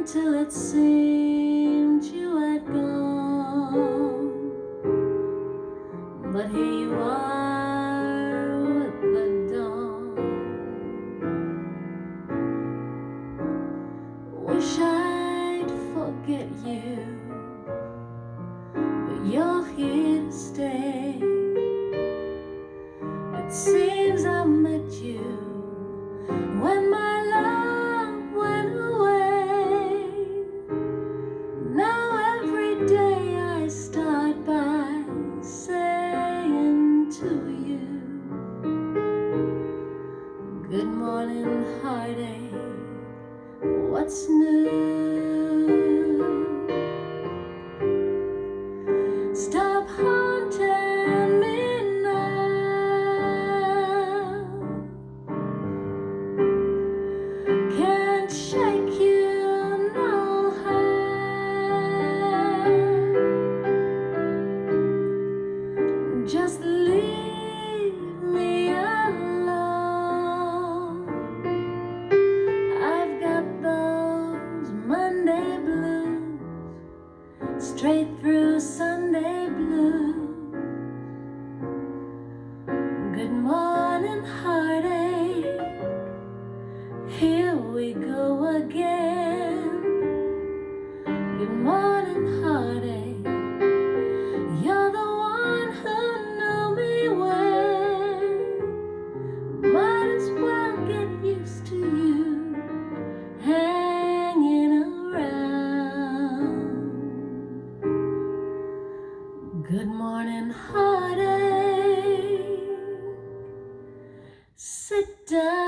until it seemed you had gone. But here you are with the dawn. Wish I'd forget you, but you're here to stay. It seems I met you when my love went away. Now every day I start by saying to you, good morning, heartache, what's new? Stop haunting me now. Can't shake you no how. Just leave me alone. I've got those Monday blues, straight through Sunday blues. Good morning, heartache, here we go again. Good morning, heartache, you're the one who knew me well. Might as well get used to you hanging around. Good morning, heartache, sit down.